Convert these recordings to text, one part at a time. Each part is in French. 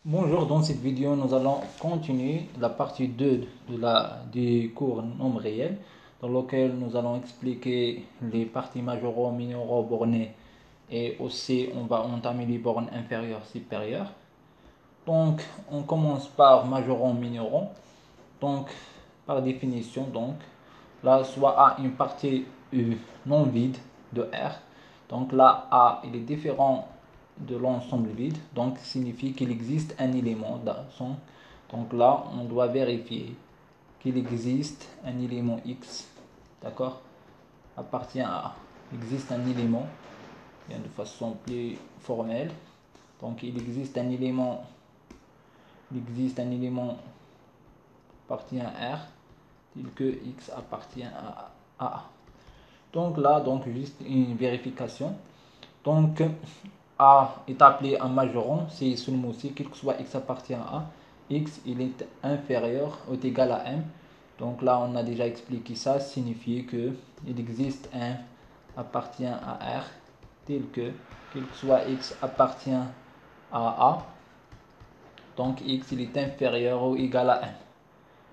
Bonjour, dans cette vidéo, nous allons continuer la partie 2 du cours nombre réel, dans lequel nous allons expliquer les parties majoraux, minéraux, bornés et aussi on va entamer les bornes inférieures, supérieures. Donc, on commence par majoraux, minéraux. Donc, par définition, donc, là, soit A une partie non vide de R. Donc là, A il est différent de l'ensemble vide, donc signifie qu'il existe un élément dans son. Donc là, on doit vérifier qu'il existe un élément X, d'accord, appartient à A. Il existe un élément, bien de façon plus formelle. Donc il existe un élément appartient à R, tel que X appartient à A. Donc là, donc juste une vérification. Donc A est appelé un majorant si seulement si quel que soit X appartient à A, X il est inférieur ou égal à M. Donc là on a déjà expliqué ça, signifie que il existe un appartient à R tel que quel que soit X appartient à A. Donc X il est inférieur ou égal à M.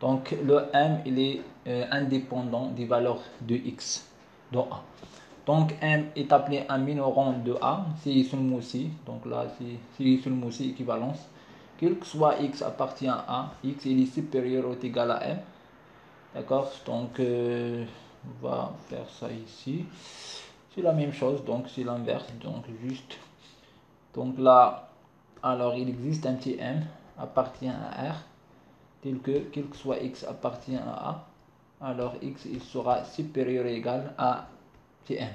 Donc le M il est indépendant des valeurs de X dans A. Donc M est appelé un minorant de A si seulement si. Donc là si seulement si équivalence. Quel que soit X appartient à A, X il est supérieur ou égal à M. D'accord. Donc on va faire ça ici. C'est la même chose, donc c'est l'inverse. Donc juste. Donc là, alors il existe un petit M appartient à R. Tel que quel que soit X appartient à A. Alors X il sera supérieur ou égal à petit M.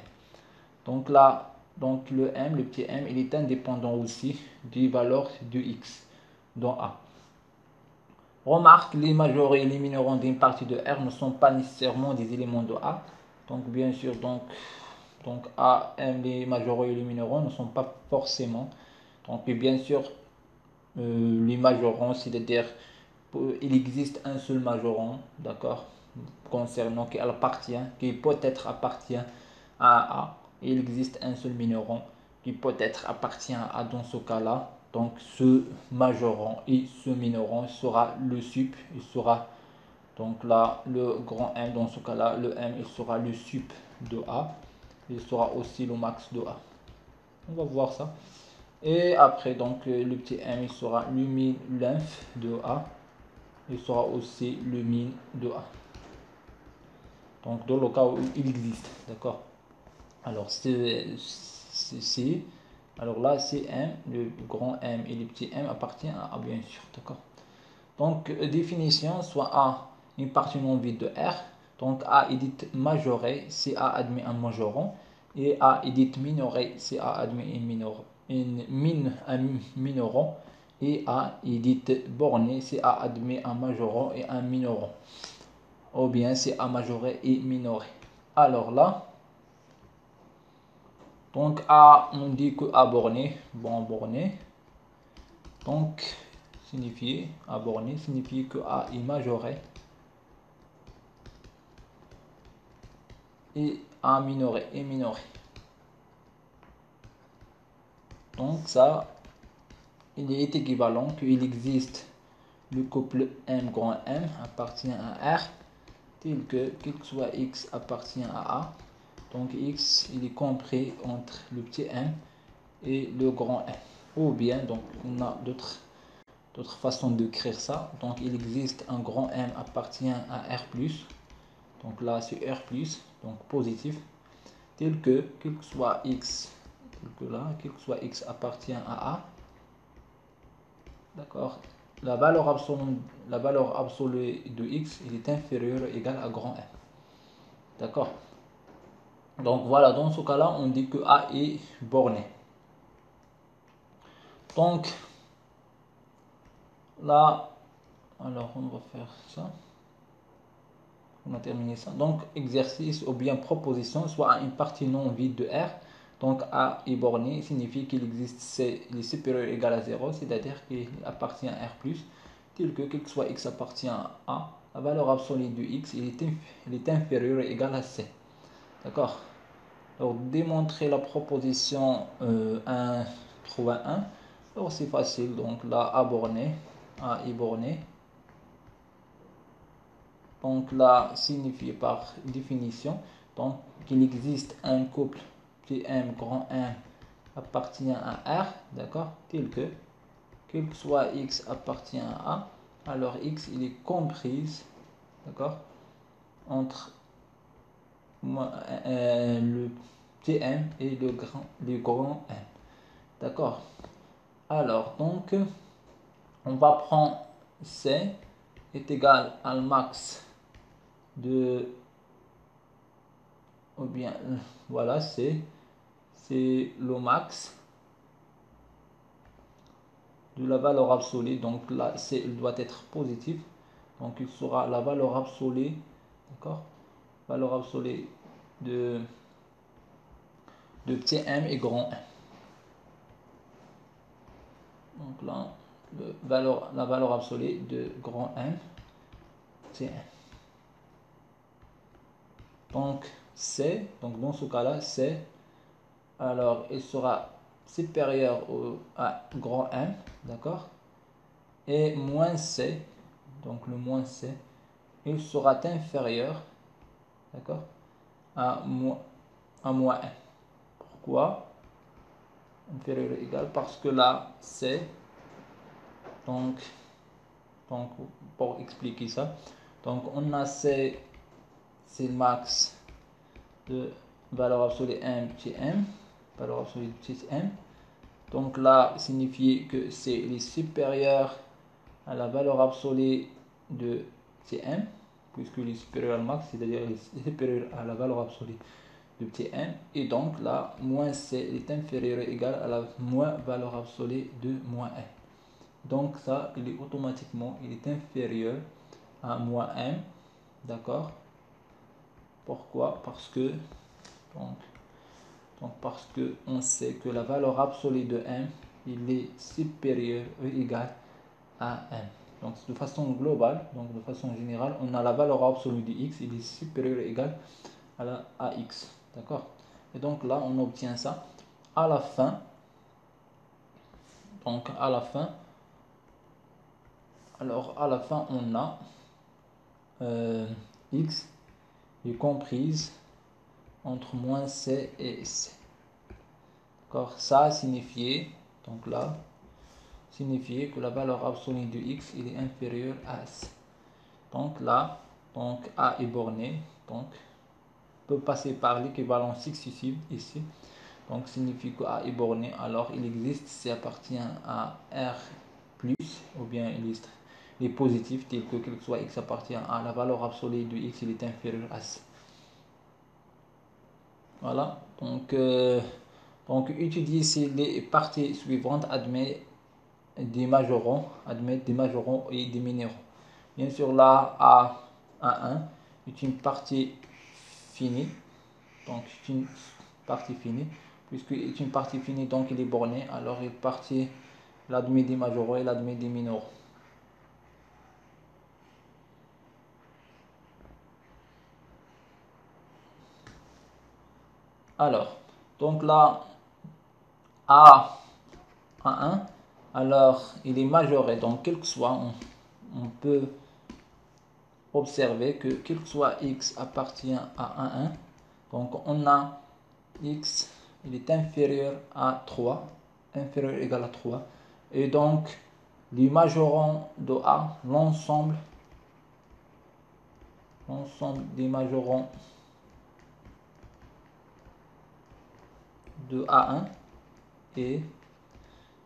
Donc là, donc le M, le petit m, il est indépendant aussi des valeurs de x dans A. Remarque, les majorés et les minorants d'une partie de R ne sont pas nécessairement des éléments de A. Donc bien sûr, donc A, M, les majorés et les minorants ne sont pas forcément. Donc bien sûr, les majorants, c'est-à-dire il existe un seul majorant, d'accord, concernant qui appartient, qui peut-être appartient à A. Il existe un seul minorant qui peut-être appartient à dans ce cas-là. Donc ce majorant et ce minorant sera le sup, il sera donc là le grand M dans ce cas-là, le M il sera le sup de A, il sera aussi le max de A. On va voir ça. Et après donc le petit M il sera le min l'inf de A, il sera aussi le min de A. Donc dans le cas où il existe, d'accord. Alors alors là c'est M, le grand M et le petit m appartient à A bien sûr, d'accord. Donc définition, soit A une partie non vide de R, donc A est dite majorée si A admet un majorant, et A est dite minorée si A admet un minorant, et A est dite bornée si A admet un majorant et un minorant, ou bien si A majoré et minoré. Alors là, donc A, on dit que A borné, bon borné, donc signifie A borné signifie que A est majoré et A minoré est minoré. Donc ça, il est équivalent qu'il existe le couple M grand M appartient à R, tel que quel que soit X appartient à A. Donc X il est compris entre le petit m et le grand M. Ou bien, donc on a d'autres façons d'écrire ça. Donc il existe un grand M appartient à R+, donc là c'est R+, donc positif, tel que quel que soit X, quel que soit X appartient à A, d'accord, la valeur absolue de X il est inférieur ou égal à grand M, d'accord. Donc voilà, dans ce cas-là, on dit que A est borné. Donc là, alors on va faire ça. On a terminé ça. Donc exercice ou bien proposition, soit une partie non vide de R. Donc A est borné, signifie qu'il existe C, il est supérieur ou égal à 0, c'est-à-dire qu'il appartient à R+, tel que quel que soit X appartient à A, la valeur absolue de X il est inférieur ou égal à C. D'accord. Alors démontrer la proposition 1, 3, 1. Alors c'est facile, donc là A borné, A est borné. Donc là signifie par définition donc qu'il existe un couple Tm grand M appartient à R, d'accord, tel que quel que soit X appartient à A, alors X il est comprise, d'accord, entre le Tm et le grand M, d'accord. Alors donc on va prendre C est égal à max de, ou bien voilà, c'est le max de la valeur absolue. Donc là C il doit être positif, donc il sera la valeur absolue, d'accord, valeur absolue de petit m et grand M. Donc là la valeur absolue de grand M c'est M. Donc C, donc dans ce cas là C, alors il sera supérieur à grand M, d'accord, et moins C, donc le moins C il sera inférieur, d'accord, à moins M. Pourquoi inférieur ou égal? Parce que là C, donc pour expliquer ça, donc on a C, c'est le max de valeur absolue M petit m, valeur absolue de petit m. Donc là signifie que C est supérieur à la valeur absolue de Tm, puisqu'il est supérieur au max, c'est-à-dire il est supérieur à la valeur absolue de petit m, et donc là moins C est inférieur ou égal à la moins valeur absolue de moins m. Donc ça il est automatiquement il est inférieur à moins m, d'accord. Pourquoi? Parce que parce que on sait que la valeur absolue de m il est supérieur ou égal à m. Donc de façon globale, donc de façon générale, on a la valeur absolue de x, il est supérieur ou égal à x, d'accord. Et donc là on obtient ça à la fin. Donc à la fin, alors à la fin on a x est comprise entre moins c et c, d'accord. Ça signifiait, donc là signifier que la valeur absolue de x il est inférieur à c. Donc là, donc A est borné, donc peut passer par l'équivalence successive ici. Donc signifie que A est borné, alors il existe, C appartient à R plus, ou bien il est positif, tel que quel que soit x appartient à la valeur absolue de x, il est inférieur à c. Voilà, donc étudier si les parties suivantes admettent des majorons et des minéraux. Bien sûr, là, A1 est une partie finie. Donc, c'est une partie finie. Puisque c'est une partie finie, donc il est borné. Alors, il partie l'admet des majoraux et l'admet des minéraux. Alors, donc là, A1, alors il est majoré. Donc, quel que soit, on peut observer que quel que soit x appartient à 1, donc on a x il est inférieur à 3, inférieur ou égal à 3, et donc les majorons de A, l'ensemble des majorons de A1, et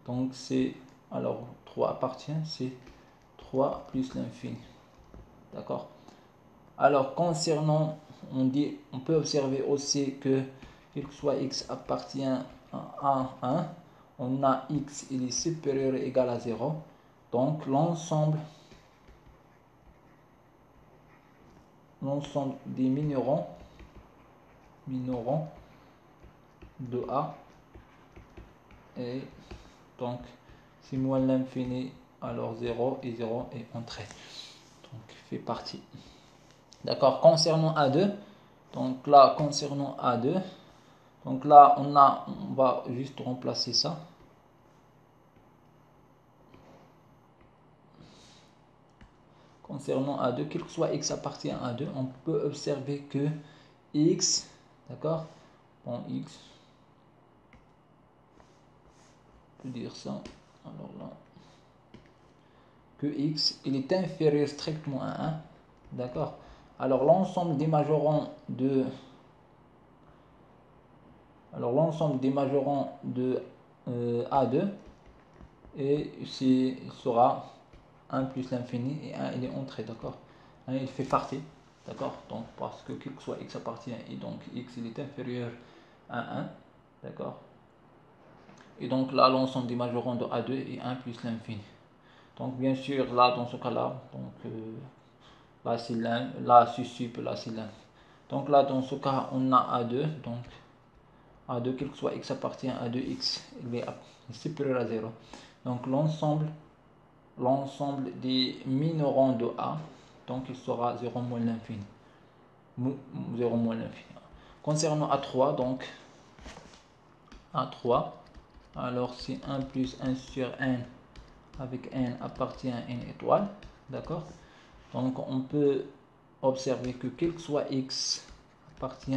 donc c'est, alors 3 appartient, c'est 3 plus l'infini, d'accord. Alors concernant, on peut observer aussi que quel que soit x appartient à 1, on a x il est supérieur ou égal à 0, donc l'ensemble des minérons de A, et donc si moins l'infini, alors 0 et 0 est entré, donc fait partie, d'accord. Concernant A2, donc là concernant A2, donc là on va juste remplacer ça, concernant A2, quel que soit x appartient à A2, on peut observer que x, d'accord, bon x, on peut dire ça, alors là, que x, il est inférieur strictement à 1, d'accord. Alors l'ensemble des majorants de A2 et sera 1 plus l'infini et 1 il est entré, d'accord. 1 il fait partie, d'accord, donc parce que quel que soit x appartient et donc x il est inférieur à 1, d'accord. Et donc là l'ensemble des majorants de A2 est 1 plus l'infini. Donc bien sûr là dans ce cas là, donc là c'est l'un, là c'est sup, là c'est l'un. Donc là dans ce cas on a A2, donc A2 quel que soit x appartient à 2x il est supérieur à 0. Donc l'ensemble des minorants de A, donc il sera 0 moins l'infini. 0 moins l'infini. Concernant A3, donc A3, alors c'est 1 plus 1 sur n avec n appartient à n étoile, d'accord. Donc on peut observer que quel que soit x appartient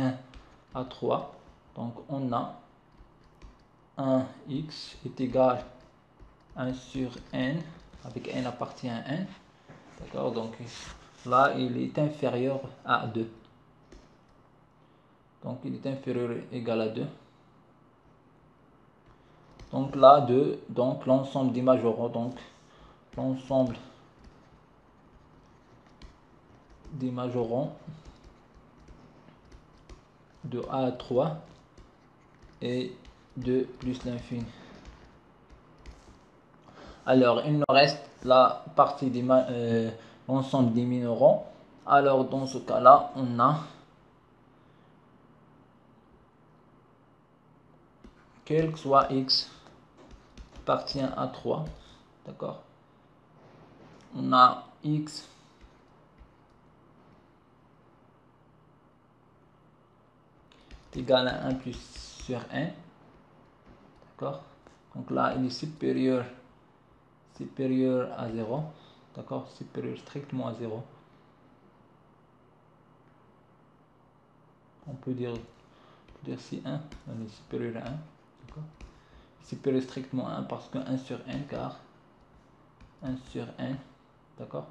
à 3, donc on a 1x est égal à 1 sur n avec n appartient à n, d'accord. Donc là il est inférieur à 2, donc il est inférieur ou égal à 2. Donc là 2, donc l'ensemble des majorants, donc l'ensemble des majorants de A à 3 et 2 plus l'infini. Alors il nous reste la partie des l'ensemble des minorants. Alors dans ce cas là on a quel que soit x appartient à 3, d'accord. On a x égal à 1 plus sur n, d'accord. Donc là il est supérieur à 0, d'accord, supérieur strictement à 0. On peut dire si 1 est supérieur à 1, d'accord. Supérieur strictement à 1 parce que 1 sur n, car 1 sur n, d'accord,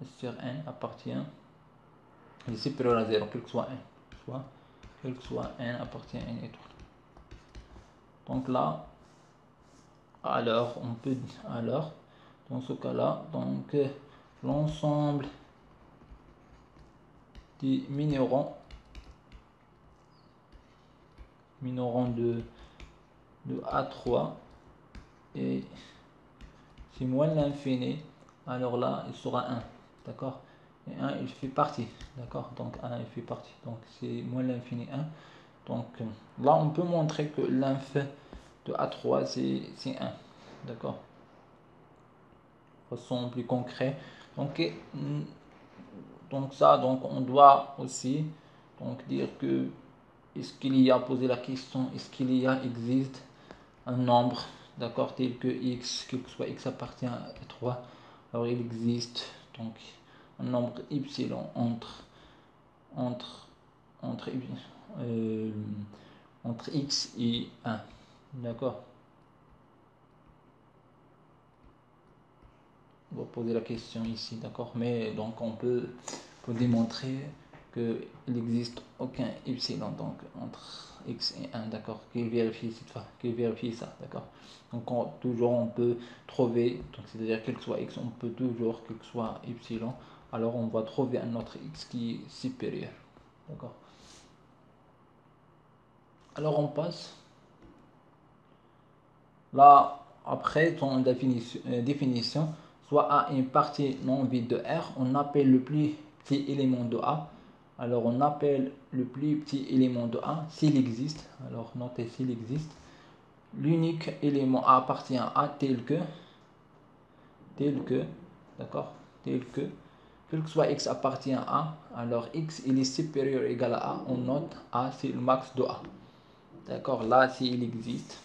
1 sur n appartient, il est supérieur à 0, quel que soit n, quel que soit n appartient à n étoile. Donc là, alors on peut, alors dans ce cas là, donc l'ensemble des minorants de A3 et c'est moins l'infini, alors là il sera 1, d'accord, et 1 il fait partie, d'accord, donc 1 il fait partie, donc c'est moins l'infini 1. Donc là on peut montrer que l'inf de A3 c'est 1, d'accord, de façon plus concrète. Donc ça, donc on doit aussi donc dire que est-ce qu'il y a, poser la question, est-ce qu'il y a, existe un nombre, d'accord, tel que x, quel que soit x appartient à 3, alors il existe donc un nombre epsilon entre x et 1, d'accord. On va poser la question ici, d'accord, mais donc on peut démontrer qu'il n'existe aucun epsilon donc entre x et 1, d'accord, qui vérifie cette fois, qui vérifie ça, d'accord. Donc toujours on peut trouver, donc c'est-à-dire quel que soit x, on peut toujours, quel que soit epsilon, alors on va trouver un autre x qui est supérieur, d'accord. Alors on passe là, après ton définition, soit A une partie non vide de R, on appelle le plus petit élément de A. Alors on appelle le plus petit élément de A s'il existe. Alors notez s'il existe. L'unique élément A appartient à A tel que, d'accord, tel que, quel que soit x appartient à A, alors x il est supérieur ou égal à A, on note A c'est le max de A. D'accord, là s'il existe.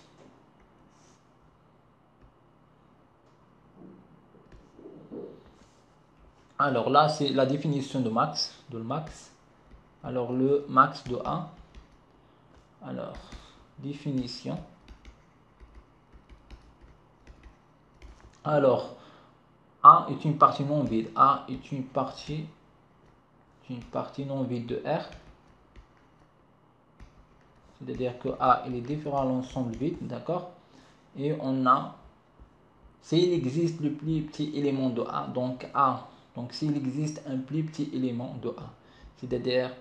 Alors là, c'est la définition de max, Alors le max de A. Alors, définition. Alors, A est une partie non vide. A est une partie non vide de R. C'est-à-dire que A il est différent à l'ensemble vide, d'accord? Et on a, s'il existe le plus petit élément de A, donc A, donc s'il existe un plus petit élément de A, c'est-à-dire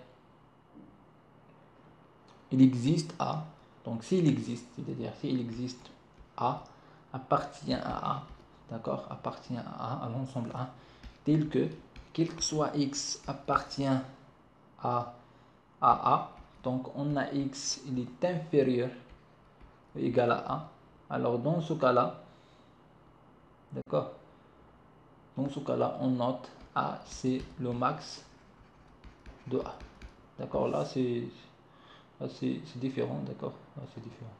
il existe A, donc s'il existe, c'est-à-dire s'il existe A, appartient à A, d'accord? Appartient à l'ensemble A, tel que, quel que soit X appartient à A, donc on a X, il est inférieur ou égal à A. Alors dans ce cas-là, d'accord, dans ce cas-là, on note A, c'est le max de A. D'accord, là c'est différent, d'accord, là c'est différent.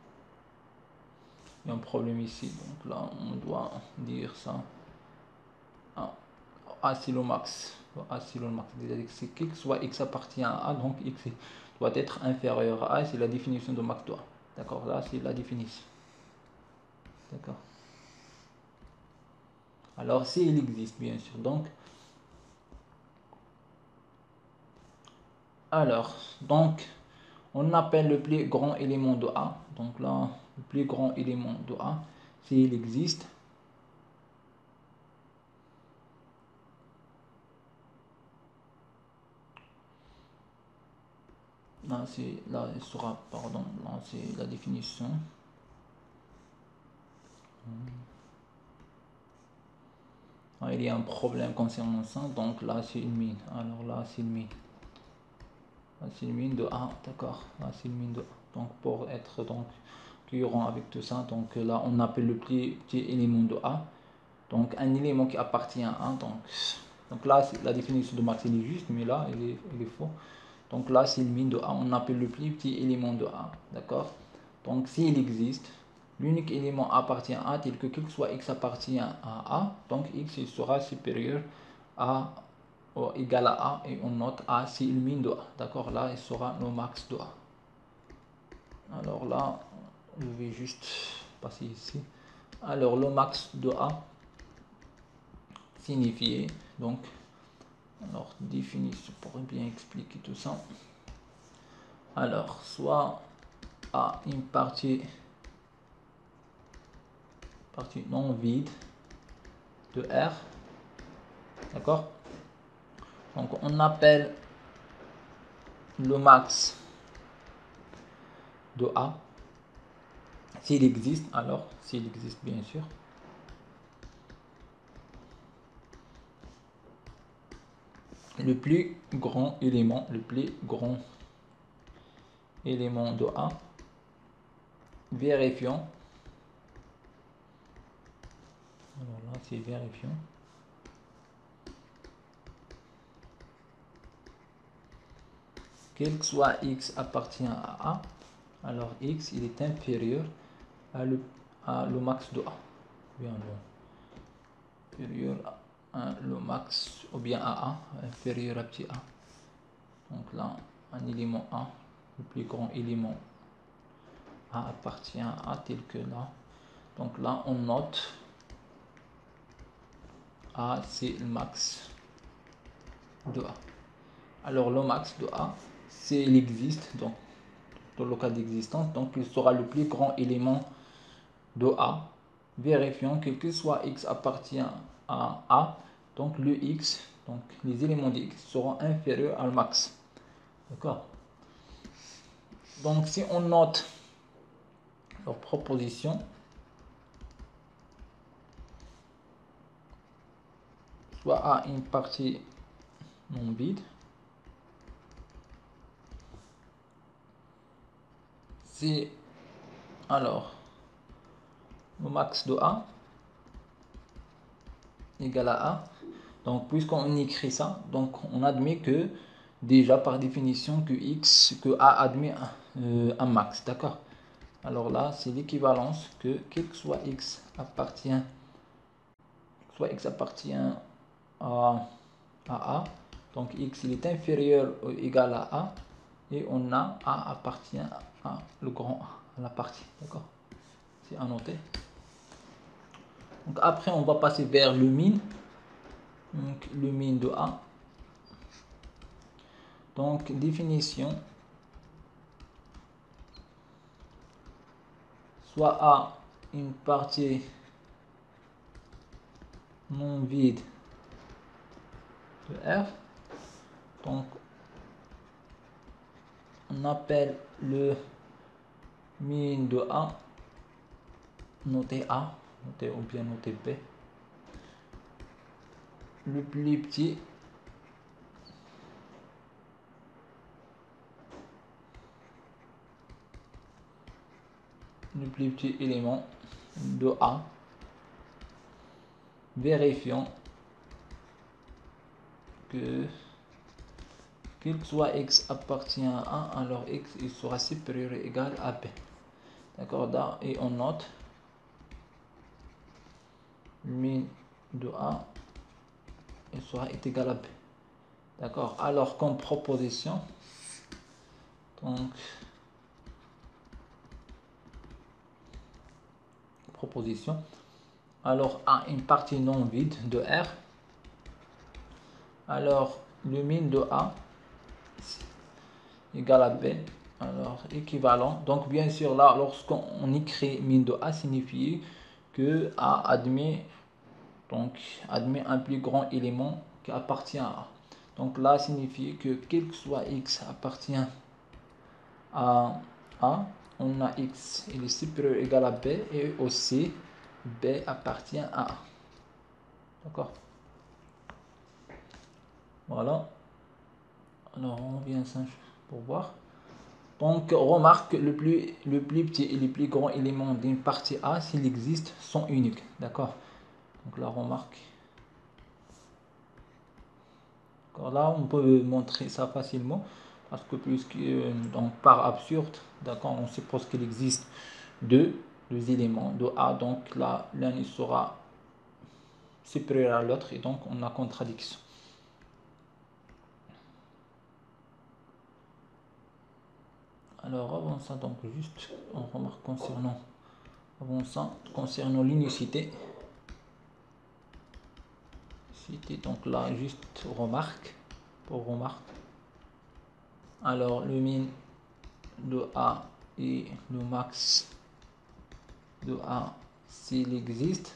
Il y a un problème ici, donc là on doit dire ça. A c'est le max. A c'est le max. C'est que soit X appartient à A, donc X doit être inférieur à A, c'est la définition de max de A. D'accord, là c'est la définition. D'accord. Alors s'il existe bien sûr, donc on appelle le plus grand élément de A. Donc là, le plus grand élément de A, s'il existe. Là, il sera, pardon, là c'est la définition. Il y a un problème concernant ça, donc là c'est une mine. Alors là c'est une mine. Là c'est une mine de A, d'accord. Là c'est une mine de A. Donc pour être donc cohérent avec tout ça, donc là on appelle le plus petit élément de A. Donc un élément qui appartient à A. Donc là la définition de max elle est juste, mais là il est faux. Donc là c'est une mine de A. On appelle le plus petit élément de A, d'accord. Donc s'il existe, l'unique élément appartient à A tel que quel que soit X appartient à A, donc X il sera supérieur à ou égal à A et on note A c'est une mine de A, d'accord. Là il sera le max de A. Alors là je vais juste passer ici. Alors le max de A signifié, donc alors définition pour bien expliquer tout ça. Alors soit A une partie non vide de R, d'accord. Donc on appelle le max de A s'il existe, alors s'il existe bien sûr. Le plus grand élément de A, vérifions. Alors là c'est vérifions. Quel que soit X appartient à A, alors X il est inférieur à le max de A. Bien, inférieur à le max ou bien à A, inférieur à petit A. Donc là, un élément A, le plus grand élément A appartient à A tel que là. Donc là, on note A, c'est le max de A. Alors le max de A, s'il existe, donc dans le cas d'existence, donc il sera le plus grand élément de A. Vérifions que soit X appartient à A, donc le X, donc les éléments de X seront inférieurs à le max. D'accord. Donc si on note leur proposition, soit A une partie non vide, c'est alors le max de A égal à A. Donc puisqu'on écrit ça, donc on admet que déjà par définition que A admet un max, d'accord. Alors là c'est l'équivalence que quel que soit X appartient à à A. Donc X il est inférieur ou égal à A. Et on a A appartient à le grand A, à la partie. D'accord? C'est à noter. Donc après, on va passer vers le min. Donc le min de A. Donc définition. Soit A une partie non vide de R. Donc on appelle le min de A, noté A, noté ou bien noté B. Le plus petit élément de A. Vérifions que qu'il soit X appartient à A, alors X il sera supérieur ou égal à B. D'accord? Et on note min de A il sera égal à B. D'accord? Alors comme proposition, donc alors A une partie non vide de R, alors le min de A égal à B, alors équivalent. Donc bien sûr là, lorsqu'on écrit min de A, signifie que A admet un plus grand élément qui appartient à A. Donc là signifie que quel que soit X appartient à A, on a X il est supérieur ou égal à B, et aussi B appartient à A. D'accord? Voilà. Alors on revient ça pour voir. Donc remarque, le plus petit et le plus grand élément d'une partie A, s'il existe, sont uniques. D'accord? Donc la remarque. Là on peut montrer ça facilement, parce que puisque donc par absurde, d'accord, on suppose qu'il existe deux éléments de A, donc là l'un il sera supérieur à l'autre et donc on a contradiction. Alors avant ça, donc juste on remarque concernant l'unicité. Donc là juste remarque. Alors le min de A et le max de A, s'il existe,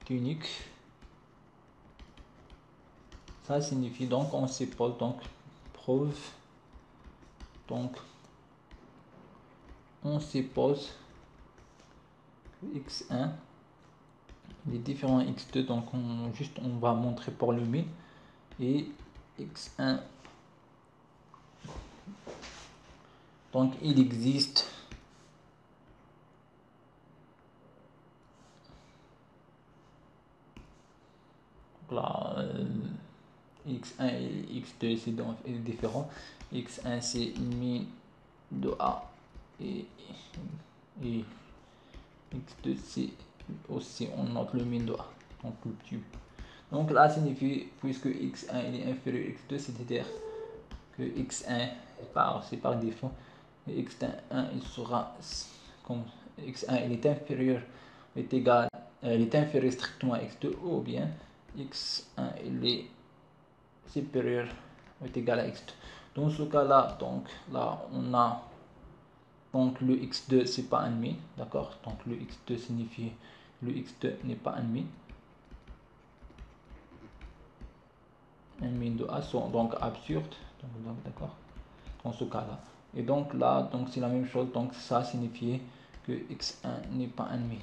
est unique. Ça signifie donc on suppose, donc preuve, donc on suppose x1 les différents x2, donc on va montrer pour le min, et x1 donc il existe là x1 et x2 c'est différent. X1 c'est min de A et x2 c'est aussi on note le min de A, donc le petit. Donc là signifie, puisque x1 il est inférieur à x2, c'est-à-dire que x1 c'est par défaut, et x1 il sera comme x1 il est inférieur est égal il est inférieur strictement à x2, ou bien x1 il est supérieur est égal à x2. Dans ce cas là, donc là on a donc le x2 c'est pas un min, d'accord, donc le x2 signifie le x2 n'est pas un min de A sont donc absurdes, donc d'accord, dans ce cas là. Et donc là donc c'est la même chose, donc ça signifie que x1 n'est pas un min.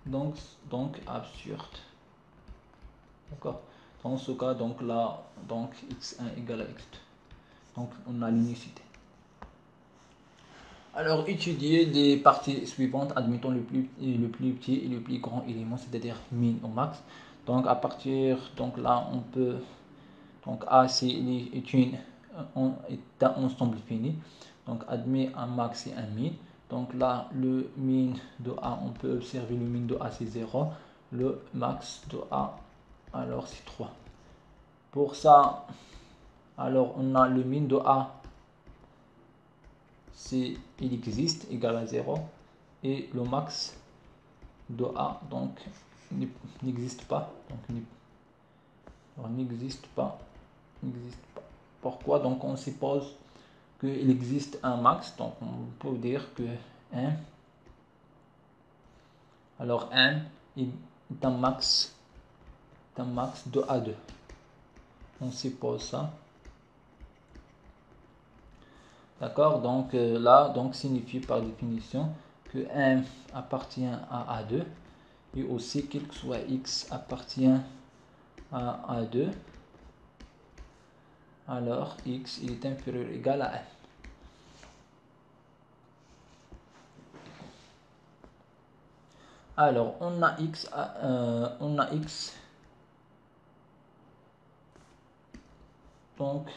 Donc absurde, d'accord. Dans ce cas, donc là, donc x1 égale à x2. Donc on a l'unicité. Alors étudier les parties suivantes, admettons le plus petit et le plus grand élément, c'est-à-dire min au max. Donc à partir, donc là on peut, donc A est un ensemble fini. Donc admet un max et un min. Donc là, le min de A, on peut observer le min de A c'est 0. Le max de A, alors c'est 3. Pour ça, alors on a le min de A, il existe, égal à 0. Et le max de A, donc, n'existe pas. Donc, n'existe pas. Pourquoi? Donc, on suppose qu'il existe un max. Donc, on peut dire que M, alors M est un max de A2. On suppose ça. D'accord? Donc, là, donc, signifie par définition que M appartient à A2 et aussi quel que soit X appartient à A2. Alors X il est inférieur ou égal à 1. Alors on a X, donc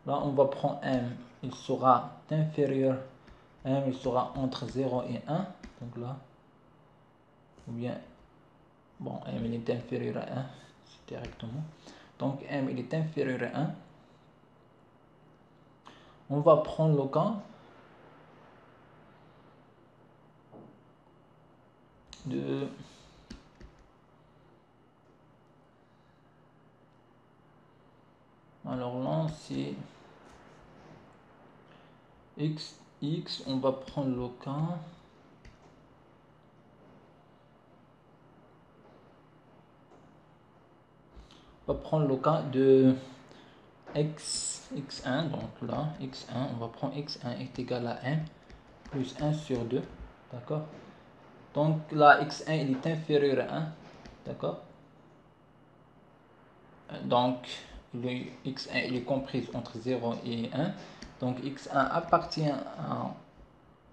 là on va prendre M, il sera inférieur, M il sera entre 0 et 1, donc là, ou bien, bon M il est inférieur à 1, c'est directement, donc M il est inférieur à 1, on va prendre le cas de alors là c'est X, on va prendre le cas de x1, donc là x1, on va prendre x1 est égal à 1 plus 1 sur 2, d'accord? Donc là x1 il est inférieur à 1, d'accord? Donc le x1 il est compris entre 0 et 1, donc x1 appartient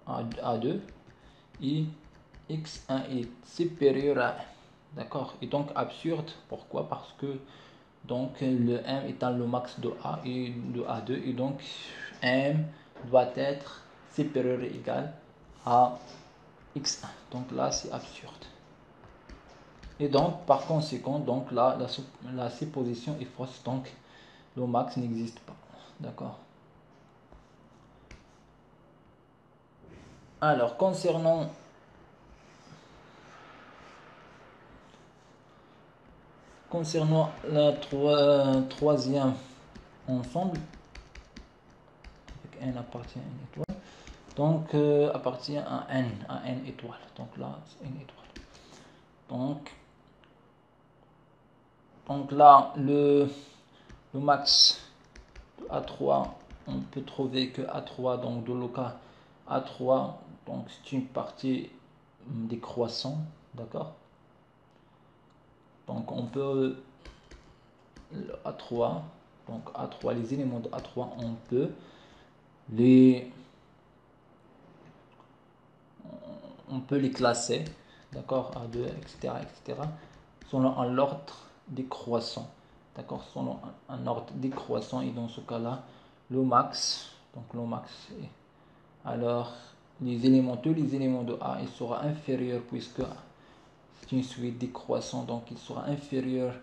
à 2 et x1 est supérieur à 1, d'accord? Et donc absurde, pourquoi? Parce que donc le M étant le max de A et de A2 et donc M doit être supérieur ou égal à x1. Donc là c'est absurde. Et donc par conséquent donc là la supposition est fausse, donc le max n'existe pas. D'accord. Alors concernant la troisième ensemble, avec n appartient à une étoile, donc appartient à n étoile. Donc là c'est n étoile. Donc là le max de A3, on peut trouver que A3, donc de le cas A3, donc c'est une partie décroissant, d'accord? Donc on peut A3, donc A3, les éléments de A3, on peut les classer, d'accord, A2, etc., etc., selon un ordre décroissant, d'accord, selon un ordre décroissant, et dans ce cas-là, le max, donc le max, alors tous les éléments de A, il sera inférieur, puisque c'est une suite décroissante, donc il sera inférieur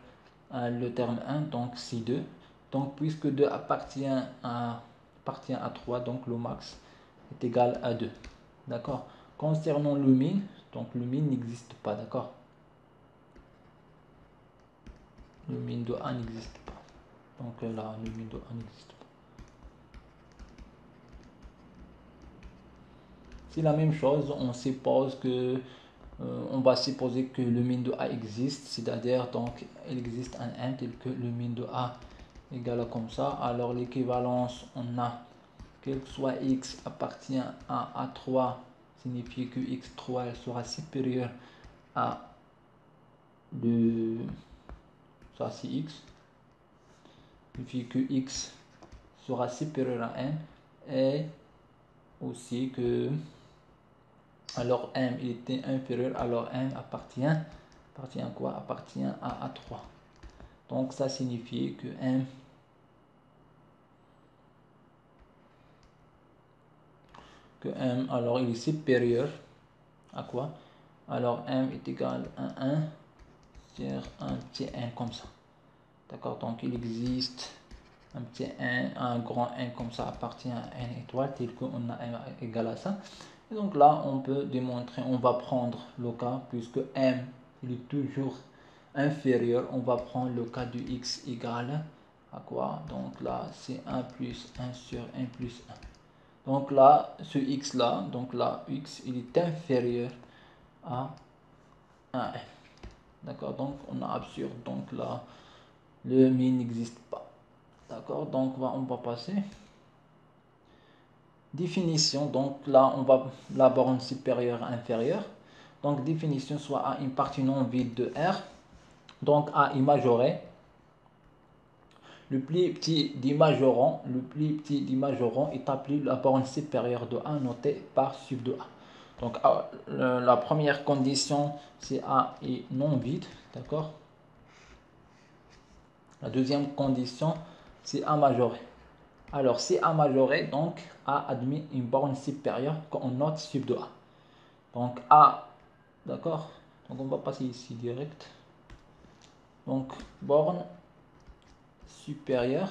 à le terme 1, donc c'est 2, donc puisque 2 appartient à 3, donc le max est égal à 2, d'accord. Concernant le min, donc le min n'existe pas, d'accord. Le min de A n'existe pas. Donc là, le min de A n'existe pas. C'est la même chose, on suppose que on va supposer que le min de A existe, c'est-à-dire donc il existe un n tel que le min de A égale à comme ça. Alors l'équivalence, on a quel que soit x appartient à A3, signifie que x3 sera supérieur à ça c'est x, signifie que x sera supérieur à n, et aussi que alors m il était inférieur, alors m appartient à quoi? Appartient à A3. Donc ça signifie que m que m, alors il est supérieur à quoi? Alors m est égal à 1 sur un petit n comme ça. D'accord, donc il existe un petit n, un grand n comme ça appartient à n étoile, tel qu'on a m égal à ça. Et donc là, on peut démontrer, on va prendre le cas, puisque m il est toujours inférieur, on va prendre le cas du x égal à quoi? Donc là, c'est 1 plus 1 sur 1 plus 1. Donc là, ce x là, donc là, x, il est inférieur à 1n. D'accord, donc on a absurde, donc là, le min n'existe pas. D'accord, donc on va passer. Définition, donc là, on va la borne supérieure inférieure. Donc définition, soit A une partie non vide de R. Donc A est majoré. Le plus petit des majorants est appelé la borne supérieure de A notée par sub de A. Donc la première condition, c'est A est non vide, d'accord. La deuxième condition, c'est A majoré. Alors c'est A majoré, donc A admet une borne supérieure qu'on note sub de A. Donc A, d'accord. Donc on va passer ici direct. Donc borne supérieure.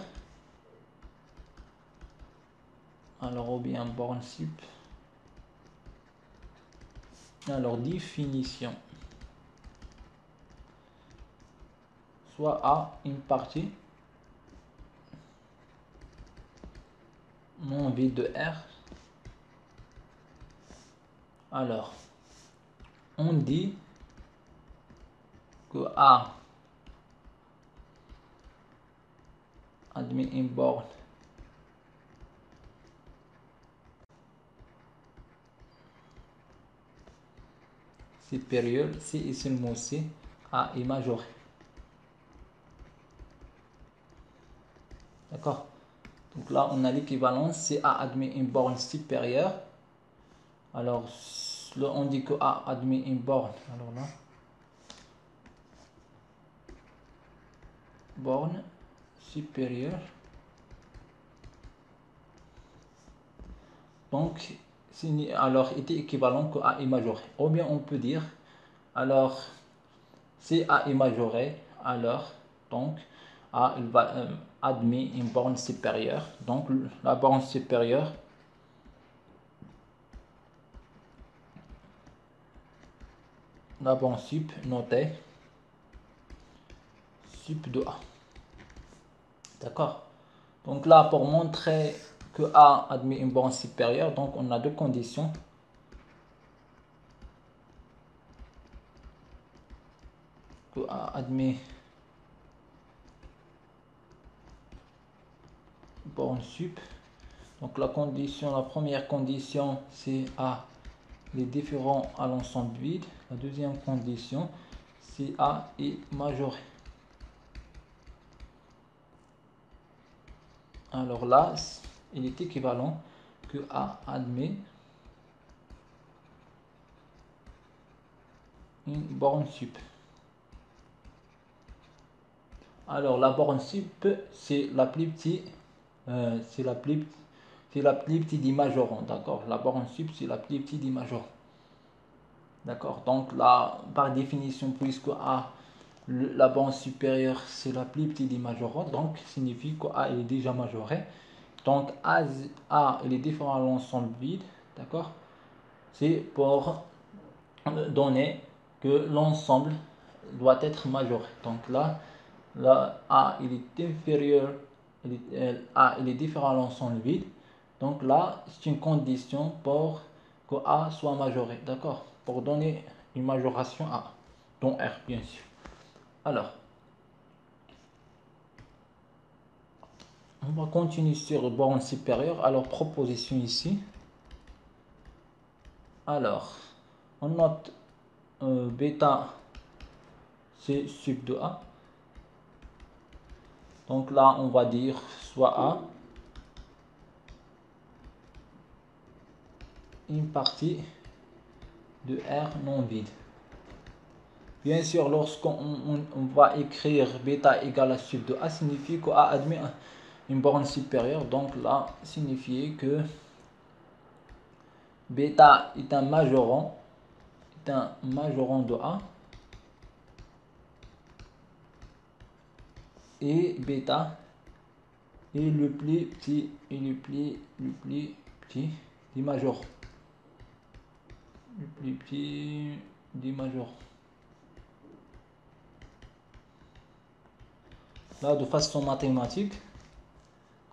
Alors ou bien borne sup. Alors définition. Soit A une partie non vide de R. Alors on dit que A admet une borne supérieure si et seulement si A est majoré. D'accord. Donc là, on a l'équivalence. Si A admet une borne supérieure, alors là, on dit que A admet une borne. Alors là, borne supérieure. Donc, alors, était équivalent que A est majoré. Ou bien on peut dire, alors, si A est majoré, alors, donc, A il va admet une borne supérieure. Donc, la borne supérieure, la borne sup notée sup de A. D'accord. Donc là, pour montrer que A admet une borne supérieure, donc on a deux conditions. Que A admet une borne sup. Donc la première condition, c'est A est différent à l'ensemble vide. La deuxième condition, c'est A est majoré. Alors là, il est équivalent que A admet une borne sup. Alors la borne sup, c'est la plus petite, c'est la plus petite des majorants, d'accord. La borne sup, c'est la plus petite des majorants. D'accord, donc là, par définition, puisque A, la borne supérieure, c'est la plus petite des majorants, donc signifie que A est déjà majoré. Donc A il est différent à l'ensemble vide, d'accord. C'est pour donner que l'ensemble doit être majoré. Donc là, A il est inférieur, A il est différent à l'ensemble vide. Donc là, c'est une condition pour que A soit majoré, d'accord, pour donner une majoration à A, dont R bien sûr. Alors, on va continuer sur borne supérieure. Alors, proposition ici. Alors, on note bêta c'est sub de A. Donc là, on va dire soit A une partie de R non vide. Bien sûr, lorsqu'on va écrire bêta égale à sub de A, signifie que A admet une borne supérieure. Donc là, signifier que Bêta est un majorant de A. Et bêta est le plus petit des majors. Le plus petit des majors. Là, de façon mathématique,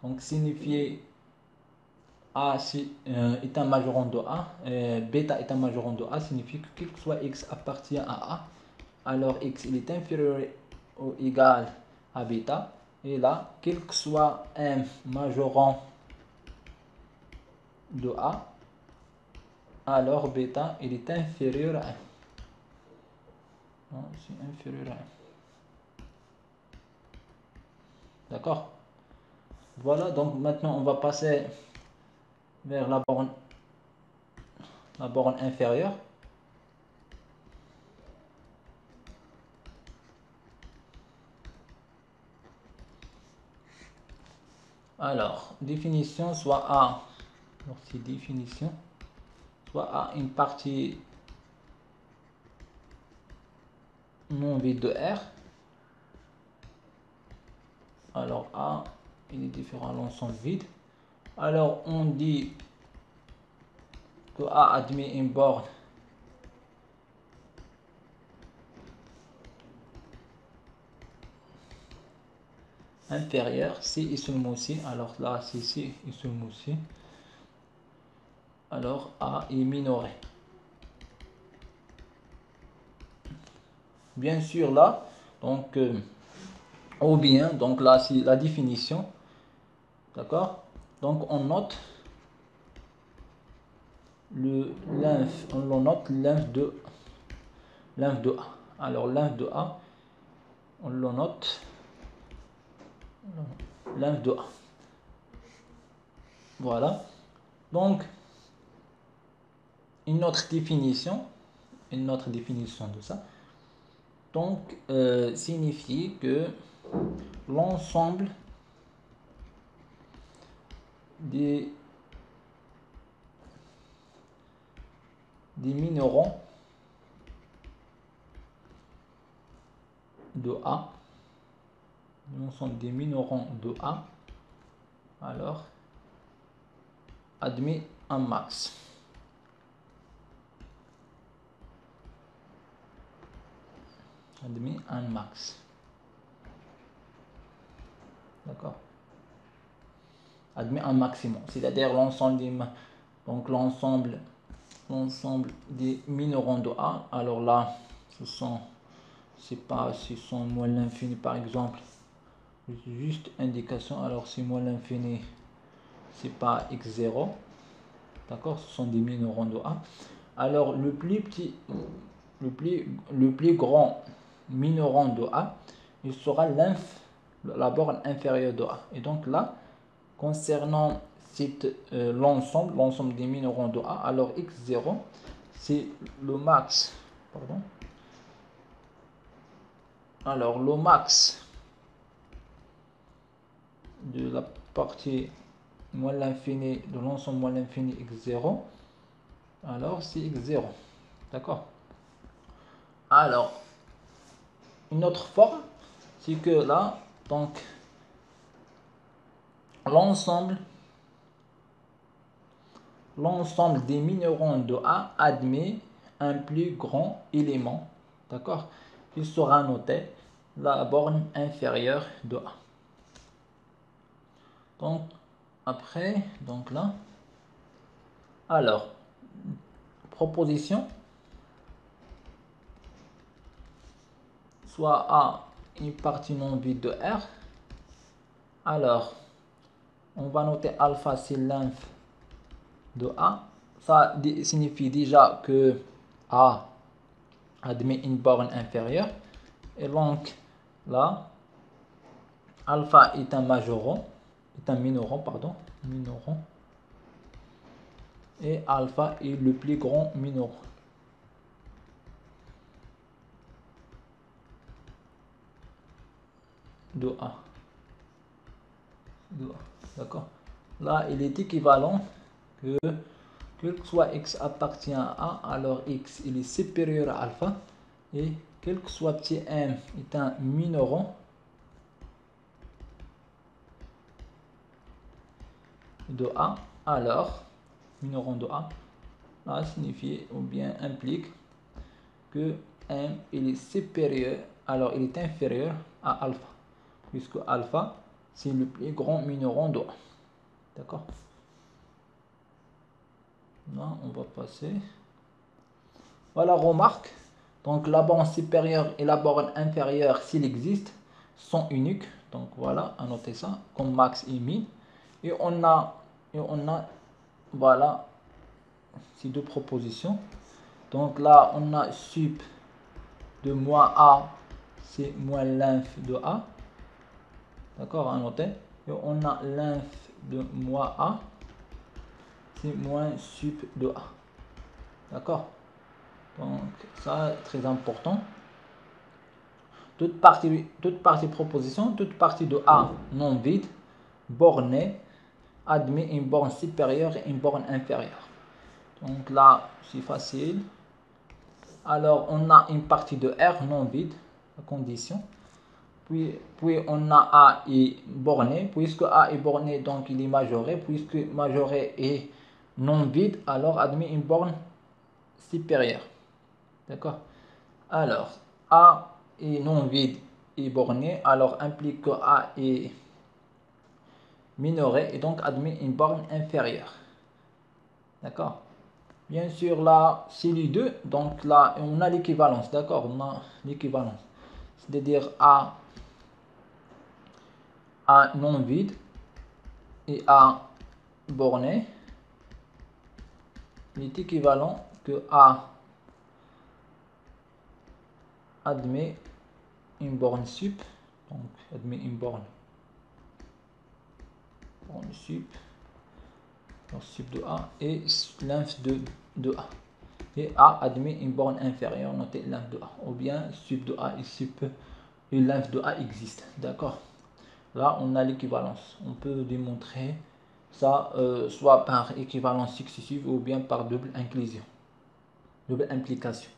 donc signifier A est un majorant de A, bêta est un majorant de A, signifie que quel que soit x appartient à A, alors x il est inférieur ou égal à bêta. Et là, quel que soit un majorant de A, alors bêta il est inférieur à 1. Non, c'est inférieur à 1. D'accord? Voilà, donc maintenant on va passer vers la borne inférieure. Alors, définition, soit A, donc c'est définition, soit A une partie non vide de R. Alors A, il est différent à l'ensemble vide. Alors on dit que A admet une borne inférieure, si et seulement si. Alors là, c'est si et seulement si. Alors A est minoré. Bien sûr là, donc ou bien, donc là c'est la définition, d'accord? Donc on note on note l'inf de A. Alors l'inf de A, on le note l'inf de A. Voilà. Donc une autre définition de ça. Donc signifie que l'ensemble des minorants de A, l'ensemble des minorants de A, alors admet un max. Admet un max. D'accord? Admet un maximum, c'est-à-dire l'ensemble des des minorants de A. Alors là, ce sont moins l'infini par exemple, juste indication. Alors c'est moins l'infini, c'est pas x0, d'accord, ce sont des minorants de A. Alors le plus grand minorant de A, il sera la borne inférieure de A. Et donc là, concernant l'ensemble des minorants de A, alors x0 c'est le max, pardon. Alors le max de la partie moins l'infini de l'ensemble moins l'infini x0, alors c'est x0, d'accord. Alors une autre forme, c'est que là, donc l'ensemble des minorants de A admet un plus grand élément, d'accord, qui sera noté la borne inférieure de A. Donc après, donc là, alors proposition, soit A une partie non vide de R. Alors on va noter alpha c'est l'inf de A. Ça signifie déjà que A admet une borne inférieure. Et donc là, alpha est un minorant, et alpha est le plus grand minorant. De A. D'accord. Là, il est équivalent que quel que soit x appartient à A, alors x il est supérieur à alpha, et quel que soit petit m est un minorant de A, alors minorant de A, là signifie ou bien implique que m il est supérieur, alors il est inférieur à alpha, puisque alpha c'est le plus grand minorant de A. D'accord? Là on va passer. Voilà, remarque. Donc la borne supérieure et la borne inférieure, s'il existe, sont uniques. Donc voilà, à noter ça comme max et min. Et on a voilà ces deux propositions. Donc là, on a sup de moins A, c'est moins l'inf de A. D'accord, à noter. Et on a l'inf de moins A, c'est moins sup de A. D'accord? Donc ça, très important. Toute partie proposition, toute partie de A non vide, bornée, admet une borne supérieure et une borne inférieure. Donc là, c'est facile. Alors, on a une partie de R non vide, la condition. Puis on a A est borné. Puisque A est borné, donc il est majoré. Puisque majoré est non vide, alors admet une borne supérieure. D'accord? Alors, A est non vide et borné, alors implique que A est minoré et donc admet une borne inférieure. D'accord? Bien sûr, là, c'est les deux, donc là, on a l'équivalence, d'accord? On a l'équivalence. C'est-à-dire A non vide et A borné. Il est équivalent que A admet une borne sup, donc admet une borne sup, donc sup de A et l'inf de A. Et A admet une borne inférieure, notez l'inf de A. Ou bien sup de A et l'inf de A existe. D'accord? Là, on a l'équivalence. On peut démontrer ça soit par équivalence successive ou bien par double inclusion, double implication.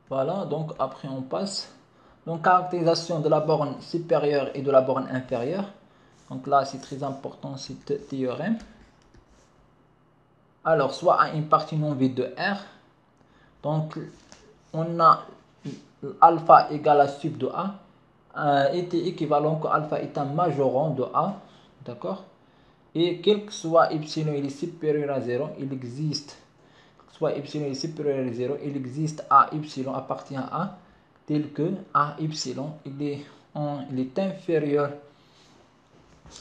Voilà, donc après on passe. Donc caractérisation de la borne supérieure et de la borne inférieure. Donc là, c'est très important ce théorème. Alors, soit à une partie non vide de R. Donc, on a alpha égale à sup de A. Était équivalent que alpha est un majorant de A. D'accord? Et quel que soit epsilon, il est supérieur à 0, il existe. Soit epsilon est supérieur à 0, il existe A epsilon appartient à A, tel que A epsilon, il est inférieur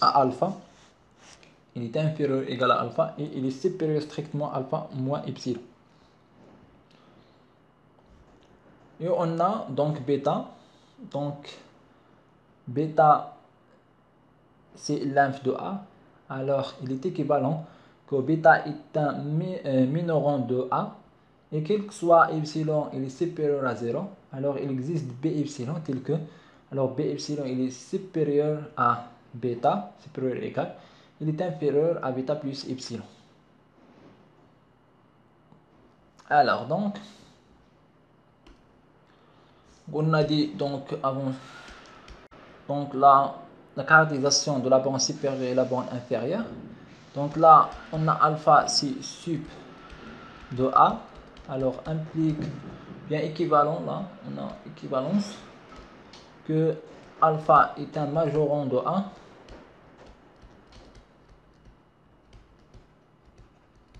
à alpha. Il est inférieur égal à alpha et il est supérieur strictement à alpha moins epsilon. Et on a donc bêta. Donc bêta c'est l'inf de A. Alors il est équivalent que bêta est un minorant de A. Et quel que soit epsilon, il est supérieur à 0. Alors il existe B epsilon tel que. Alors B epsilon il est supérieur à bêta, supérieur égal. Il est inférieur à bêta plus epsilon. Alors donc, on a dit donc avant, donc là, la caractérisation de la borne supérieure et la borne inférieure. Donc là, on a alpha c'est sup de A. Alors implique bien équivalent là, on a équivalence que alpha est un majorant de A.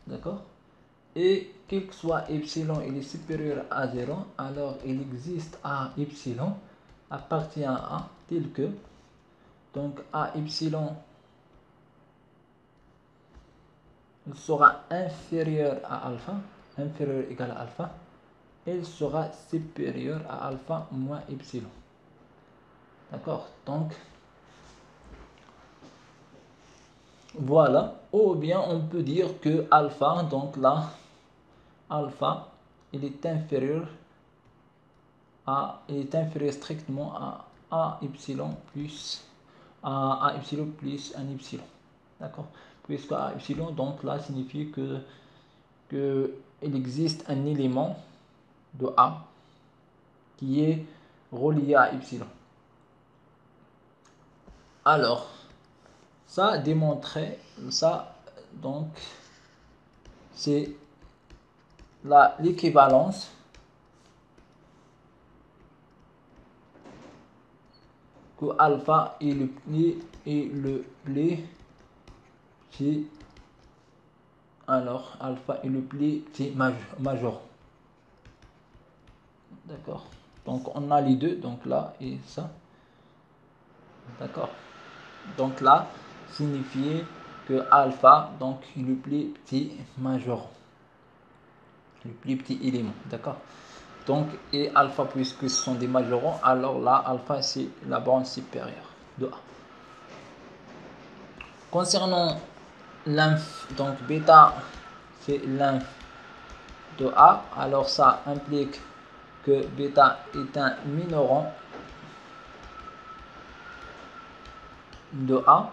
D'accord? Et quel que soit epsilon, il est supérieur à 0, alors il existe A epsilon appartient à A tel que, donc A epsilon il sera inférieur à alpha, inférieur égal à alpha, il sera supérieur à alpha moins epsilon. D'accord? Donc, voilà. Ou bien on peut dire que alpha, donc là, alpha, il est inférieur strictement à a epsilon plus a epsilon plus un epsilon. D'accord? Puisque a epsilon, donc là, signifie que il existe un élément de A qui est relié à epsilon. Alors, ça démontrait, ça, donc, c'est l'équivalence que alpha est le plus petit. Alors, alpha est le plus petit majeur. D'accord? Donc, on a les deux, donc là et ça. D'accord? Donc là, signifier que alpha, donc le plus petit majeur, le plus petit élément. D'accord? Donc, et alpha, puisque ce sont des majorons, alors là, alpha, c'est la borne supérieure de A. Concernant l'inf, donc bêta, c'est l'inf de A, alors ça implique que bêta est un minoron de A,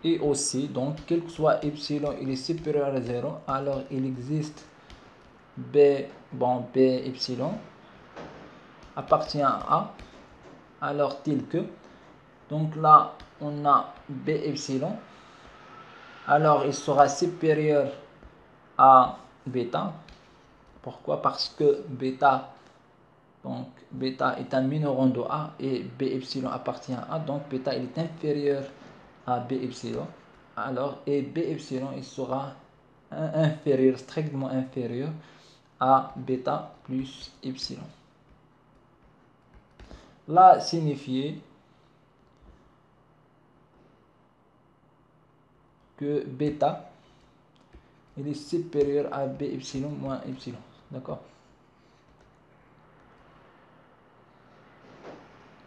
et aussi, donc, quel que soit epsilon, il est supérieur à 0, alors il existe B, bon, B epsilon appartient à A, alors tel que, donc là, on a B epsilon, alors il sera supérieur à bêta. Pourquoi? Parce que bêta, donc bêta est un minoron de A et B epsilon appartient à A, donc bêta il est inférieur à B epsilon. Alors, et B epsilon il sera inférieur, strictement inférieur à bêta plus epsilon. Là, signifier que bêta il est supérieur à B epsilon moins epsilon. D'accord?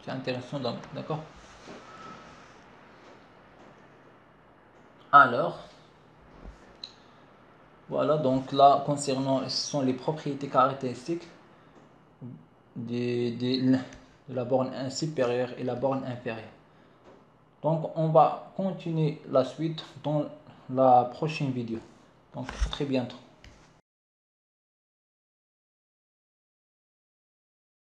C'est intéressant, donc, d'accord? Alors, voilà, donc là, concernant, ce sont les propriétés caractéristiques de la borne supérieure et la borne inférieure. Donc, on va continuer la suite dans la prochaine vidéo. Donc, à très bientôt.